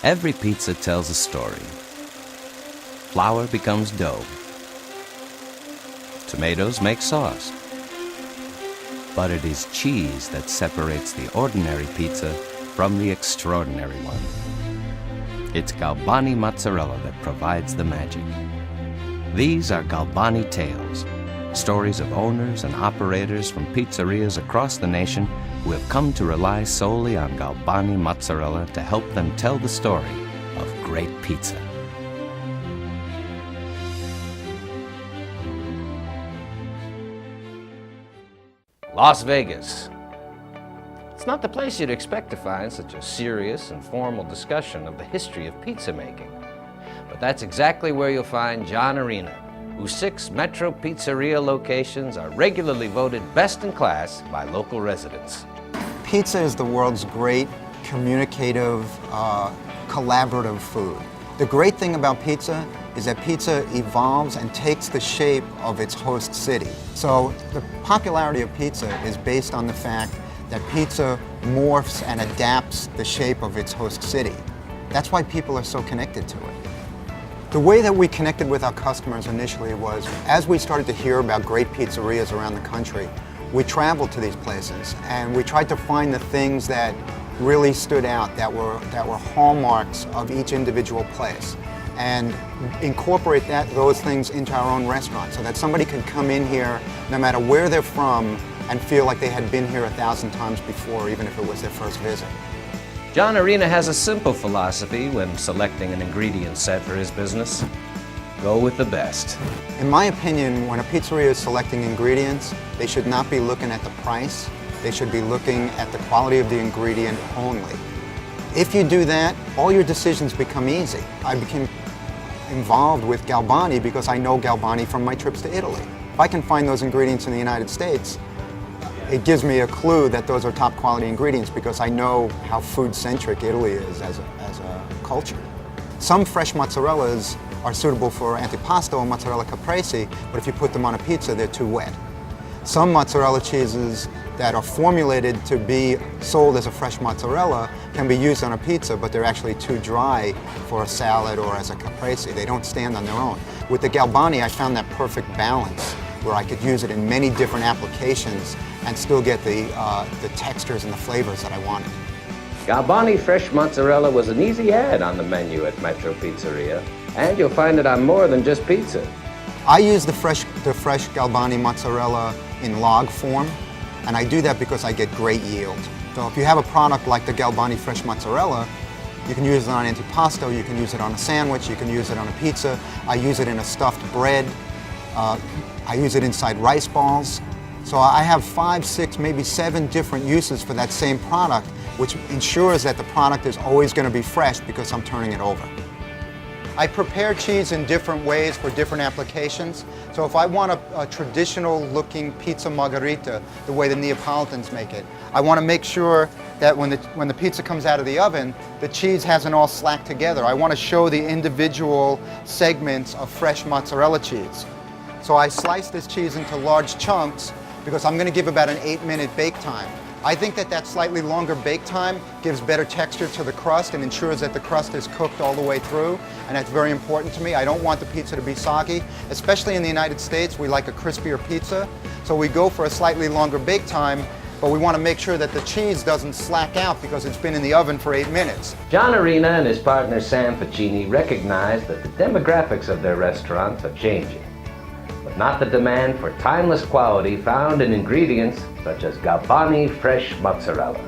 Every pizza tells a story. Flour becomes dough. Tomatoes make sauce. But it is cheese that separates the ordinary pizza from the extraordinary one. It's Galbani mozzarella that provides the magic. These are Galbani tales, stories of owners and operators from pizzerias across the nation who have come to rely solely on Galbani mozzarella to help them tell the story of great pizza. Las Vegas. It's not the place you'd expect to find such a serious and formal discussion of the history of pizza making. But that's exactly where you'll find John Arena, whose 6 Metro Pizzeria locations are regularly voted best in class by local residents. Pizza is the world's great communicative, collaborative food. The great thing about pizza is that pizza evolves and takes the shape of its host city. So the popularity of pizza is based on the fact that pizza morphs and adapts the shape of its host city. That's why people are so connected to it. The way that we connected with our customers initially was, as we started to hear about great pizzerias around the country, we traveled to these places and we tried to find the things that really stood out, that were hallmarks of each individual place, and incorporate those things into our own restaurant so that somebody could come in here, no matter where they're from, and feel like they had been here 1,000 times before, even if it was their first visit. John Arena has a simple philosophy when selecting an ingredient set for his business. Go with the best. In my opinion, when a pizzeria is selecting ingredients, they should not be looking at the price. They should be looking at the quality of the ingredient only. If you do that, all your decisions become easy. I became involved with Galbani because I know Galbani from my trips to Italy. If I can find those ingredients in the United States, it gives me a clue that those are top quality ingredients because I know how food-centric Italy is as a culture. Some fresh mozzarellas are suitable for antipasto and mozzarella caprese, but if you put them on a pizza, they're too wet. Some mozzarella cheeses that are formulated to be sold as a fresh mozzarella can be used on a pizza, but they're actually too dry for a salad or as a caprese. They don't stand on their own. With the Galbani, I found that perfect balance where I could use it in many different applications and still get the textures and the flavors that I wanted. Galbani fresh mozzarella was an easy add on the menu at Metro Pizzeria, and you'll find it on more than just pizza. I use the fresh Galbani mozzarella in log form, and I do that because I get great yield. So if you have a product like the Galbani fresh mozzarella, you can use it on antipasto, you can use it on a sandwich, you can use it on a pizza. I use it in a stuffed bread. I use it inside rice balls. So I have 5, 6, maybe 7 different uses for that same product, which ensures that the product is always going to be fresh because I'm turning it over. I prepare cheese in different ways for different applications. So if I want a traditional looking pizza margherita, the way the Neapolitans make it, I want to make sure that when the pizza comes out of the oven, the cheese hasn't all slacked together. I want to show the individual segments of fresh mozzarella cheese. So I slice this cheese into large chunks because I'm going to give about an 8-minute bake time. I think that slightly longer bake time gives better texture to the crust and ensures that the crust is cooked all the way through, and that's very important to me. I don't want the pizza to be soggy. Especially in the United States, we like a crispier pizza, so we go for a slightly longer bake time, but we want to make sure that the cheese doesn't slack out because it's been in the oven for 8 minutes. John Arena and his partner Sam Pacini recognize that the demographics of their restaurants are changing, but not the demand for timeless quality found in ingredients such as Galbani fresh mozzarella.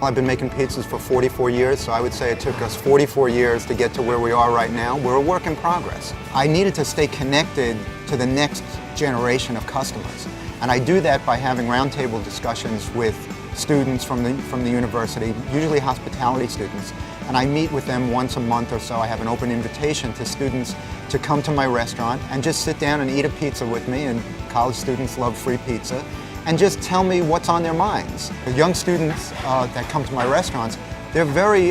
I've been making pizzas for 44 years, so I would say it took us 44 years to get to where we are right now. We're a work in progress. I needed to stay connected to the next generation of customers, and I do that by having roundtable discussions with students from the university, usually hospitality students, and I meet with them once a month or so. I have an open invitation to students to come to my restaurant and just sit down and eat a pizza with me, and college students love free pizza, and just tell me what's on their minds. The young students that come to my restaurants, they're very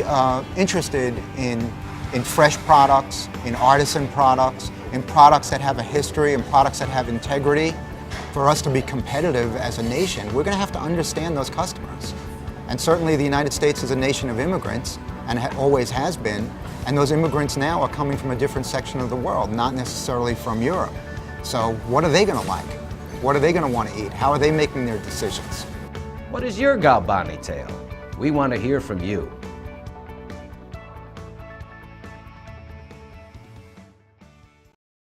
interested in fresh products, in artisan products, in products that have a history, and products that have integrity. For us to be competitive as a nation, we're going to have to understand those customers. And certainly the United States is a nation of immigrants, and always has been. And those immigrants now are coming from a different section of the world, not necessarily from Europe. So what are they going to like? What are they going to want to eat? How are they making their decisions? What is your Galbani tale? We want to hear from you.